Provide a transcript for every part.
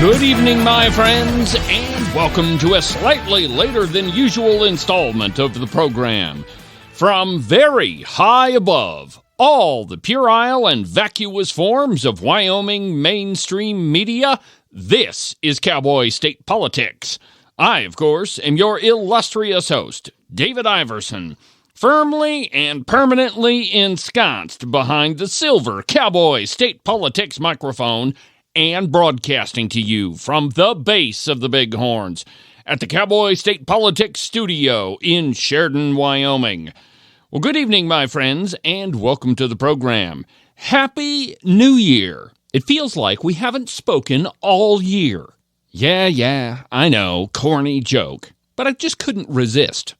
Good evening, my friends, and welcome to a slightly later than usual installment of the program. From very high above all the puerile and vacuous forms of Wyoming mainstream media, this is Cowboy State Politics. I, of course, am your illustrious host, David Iverson, firmly and permanently ensconced behind the silver Cowboy State Politics microphone and broadcasting to you from the base of the Bighorns at the Cowboy State Politics studio in Sheridan, Wyoming. Well, good evening, my friends, and welcome to the program. Happy New Year. It feels like we haven't spoken all year. Yeah, I know, corny joke, but I just couldn't resist.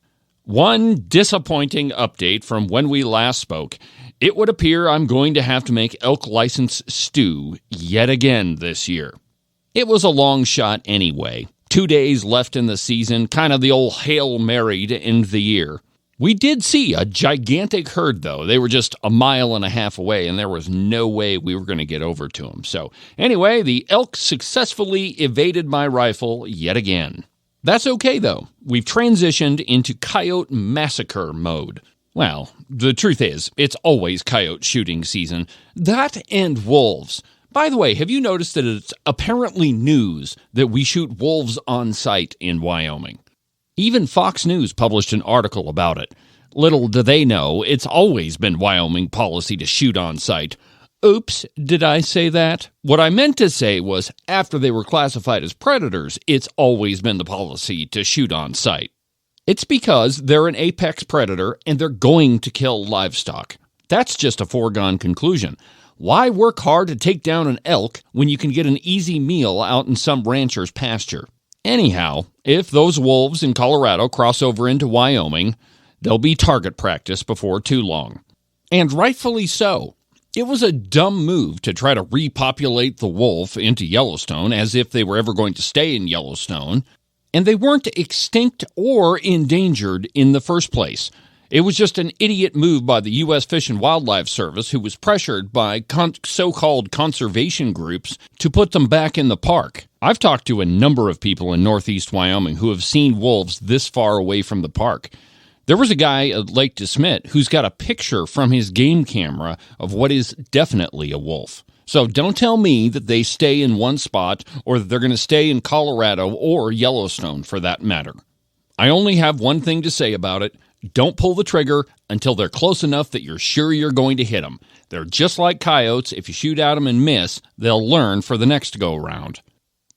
One disappointing update from when we last spoke. It would appear I'm going to have to make elk license stew yet again this year. It was a long shot anyway. 2 days left in the season, kind of the old Hail Mary to end the year. We did see a gigantic herd, though. They were just a mile and a half away, and there was no way we were going to get over to them. So anyway, the elk successfully evaded my rifle yet again. That's okay, though. We've transitioned into coyote massacre mode. Well, the truth is, it's always coyote shooting season. That and wolves. By the way, have you noticed that it's apparently news that we shoot wolves on sight in Wyoming? Even Fox News published an article about it. Little do they know, it's always been Wyoming policy to shoot on sight. Oops, did I say that? What I meant to say was, after they were classified as predators, it's always been the policy to shoot on sight. It's because they're an apex predator and they're going to kill livestock. That's just a foregone conclusion. Why work hard to take down an elk when you can get an easy meal out in some rancher's pasture? Anyhow, if those wolves in Colorado cross over into Wyoming, there'll be target practice before too long. And rightfully so. It was a dumb move to try to repopulate the wolf into Yellowstone as if they were ever going to stay in Yellowstone. And they weren't extinct or endangered in the first place. It was just an idiot move by the U.S. Fish and Wildlife Service, who was pressured by so-called conservation groups to put them back in the park. I've talked to a number of people in northeast Wyoming who have seen wolves this far away from the park. There was a guy at Lake DeSmet who's got a picture from his game camera of what is definitely a wolf. So don't tell me that they stay in one spot or that they're going to stay in Colorado or Yellowstone for that matter. I only have one thing to say about it. Don't pull the trigger until they're close enough that you're sure you're going to hit them. They're just like coyotes. If you shoot at them and miss, they'll learn for the next go-around.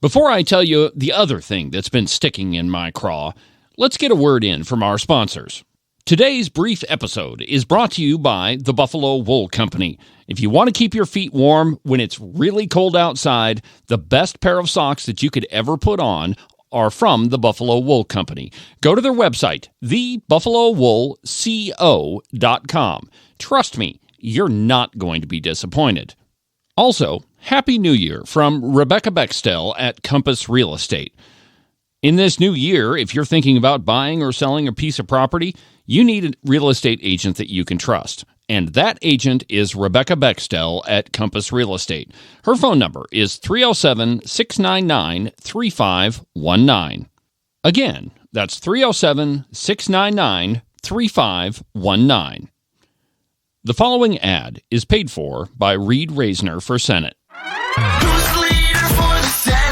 Before I tell you the other thing that's been sticking in my craw, let's get a word in from our sponsors. Today's brief episode is brought to you by the Buffalo Wool Company. If you want to keep your feet warm when it's really cold outside, the best pair of socks that you could ever put on are from the Buffalo Wool Company. Go to their website, thebuffalowoolco.com. Trust me, you're not going to be disappointed. Also, Happy New Year from Rebecca Bextel at Compass Real Estate. In this new year, if you're thinking about buying or selling a piece of property, you need a real estate agent that you can trust. And that agent is Rebecca Bextel at Compass Real Estate. Her phone number is 307-699-3519. Again, that's 307-699-3519. The following ad is paid for by Reed Reisner for Senate. Who's the leader for the Senate?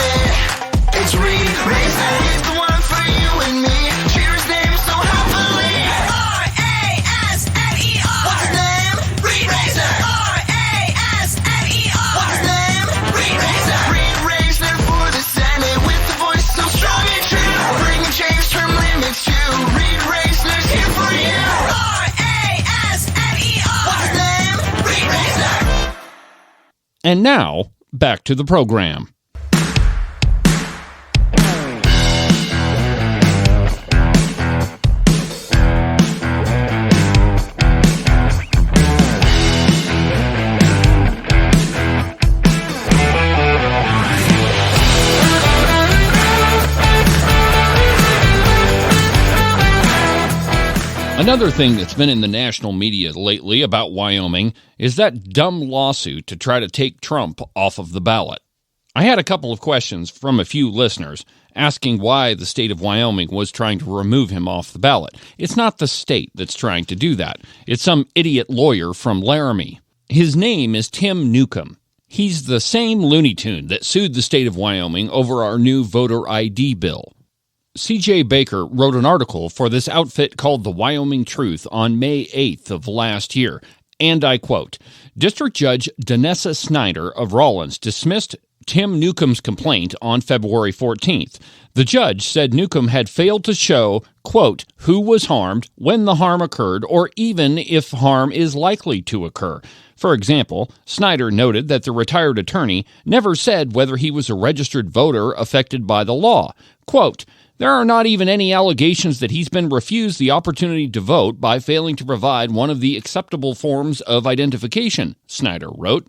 It's Reed Reisner. He's the one for you and me. Cheer his name so happily. R-A-S-N-E-R. What's his name? Reed Reisner. R-A-S-N-E-R. What's his name? Reed Reisner. Reed Reisner for the Senate with the voice so strong and true. Bringing change term limits to Reed Reisner's here for you. R-A-S-N-E-R. What's his name? Reed Reisner. And now, back to the program. Another thing that's been in the national media lately about Wyoming is that dumb lawsuit to try to take Trump off of the ballot. I had a couple of questions from a few listeners asking why the state of Wyoming was trying to remove him off the ballot. It's not the state that's trying to do that. It's some idiot lawyer from Laramie. His name is Tim Newcomb. He's the same Looney Tune that sued the state of Wyoming over our new voter ID bill. C.J. Baker wrote an article for this outfit called The Wyoming Truth on May 8th of last year, and I quote, District Judge Danessa Snyder of Rawlins dismissed Tim Newcomb's complaint on February 14th. The judge said Newcomb had failed to show, quote, who was harmed, when the harm occurred, or even if harm is likely to occur. For example, Snyder noted that the retired attorney never said whether he was a registered voter affected by the law. Quote, there are not even any allegations that he's been refused the opportunity to vote by failing to provide one of the acceptable forms of identification, Snyder wrote.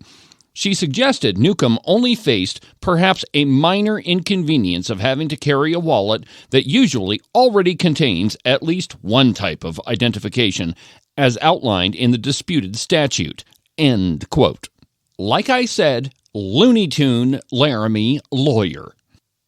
She suggested Newcomb only faced perhaps a minor inconvenience of having to carry a wallet that usually already contains at least one type of identification, as outlined in the disputed statute. End quote. Like I said, Looney Tune Laramie lawyer.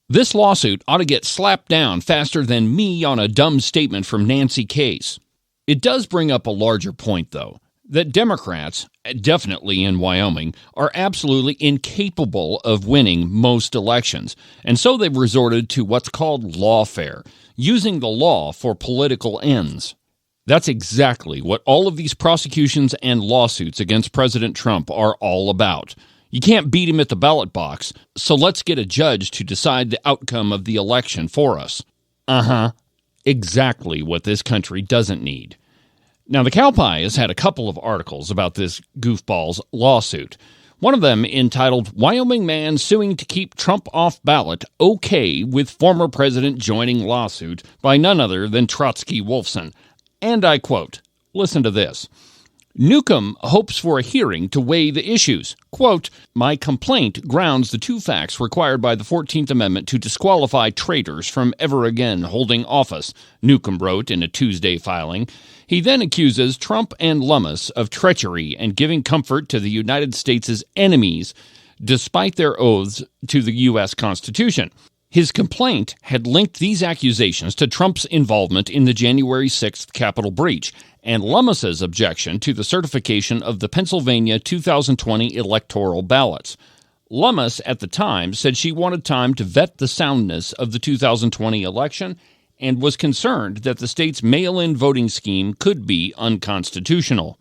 This lawsuit ought to get slapped down faster than me on a dumb statement from Nancy Case. It does bring up a larger point, though, that Democrats, definitely in Wyoming, are absolutely incapable of winning most elections, and so they've resorted to what's called lawfare, using the law for political ends. That's exactly what all of these prosecutions and lawsuits against President Trump are all about. You can't beat him at the ballot box, so let's get a judge to decide the outcome of the election for us. Exactly what this country doesn't need. Now, the Cow Pie has had a couple of articles about this goofball's lawsuit. One of them entitled, Wyoming Man Suing to Keep Trump Off Ballot Okay with Former President Joining Lawsuit by none other than Trotsky Wolfson. And I quote, listen to this. Newcomb hopes for a hearing to weigh the issues. Quote, my complaint grounds the two facts required by the 14th Amendment to disqualify traitors from ever again holding office, Newcomb wrote in a Tuesday filing. He then accuses Trump and Lummis of treachery and giving comfort to the United States' enemies, despite their oaths to the U.S. Constitution. His complaint had linked these accusations to Trump's involvement in the January 6th Capitol breach and Lummis's objection to the certification of the Pennsylvania 2020 electoral ballots. Lummis, at the time, said she wanted time to vet the soundness of the 2020 election and was concerned that the state's mail-in voting scheme could be unconstitutional.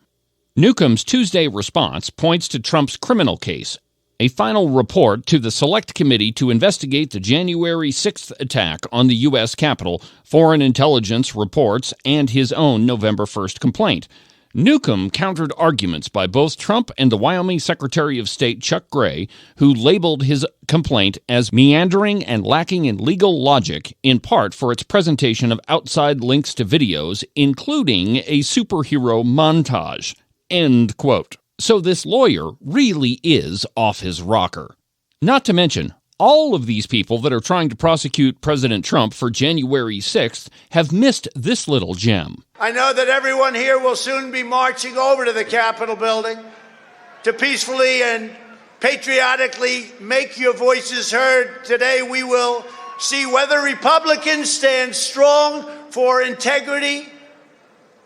Newcomb's Tuesday response points to Trump's criminal case, a final report to the Select Committee to investigate the January 6th attack on the U.S. Capitol, foreign intelligence reports, and his own November 1st complaint. Newcomb countered arguments by both Trump and the Wyoming Secretary of State Chuck Gray, who labeled his complaint as meandering and lacking in legal logic, in part for its presentation of outside links to videos, including a superhero montage. End quote. So this lawyer really is off his rocker. Not to mention, all of these people that are trying to prosecute President Trump for January 6th have missed this little gem. I know that everyone here will soon be marching over to the Capitol building to peacefully and patriotically make your voices heard. Today we will see whether Republicans stand strong for integrity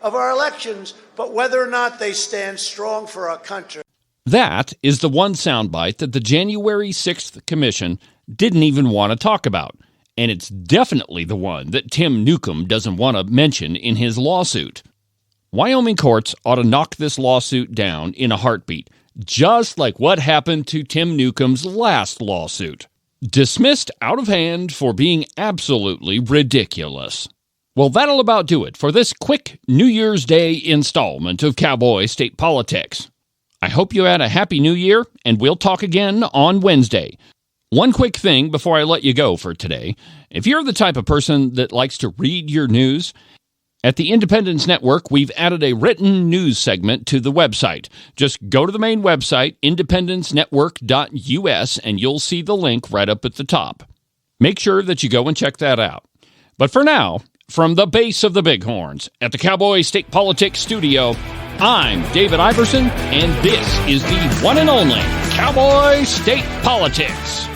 of our elections, but whether or not they stand strong for our country. That is the one soundbite that the January 6th Commission didn't even want to talk about. And it's definitely the one that Tim Newcomb doesn't want to mention in his lawsuit. Wyoming courts ought to knock this lawsuit down in a heartbeat, just like what happened to Tim Newcomb's last lawsuit. Dismissed out of hand for being absolutely ridiculous. Well, that'll about do it for this quick New Year's Day installment of Cowboy State Politics. I hope you had a happy new year, and we'll talk again on Wednesday. One quick thing before I let you go for today. If you're the type of person that likes to read your news, at the Independence Network, we've added a written news segment to the website. Just go to the main website, independencenetwork.us, and you'll see the link right up at the top. Make sure that you go and check that out. But for now, from the base of the Bighorns at the Cowboy State Politics Studio, I'm David Iverson, and this is the one and only Cowboy State Politics.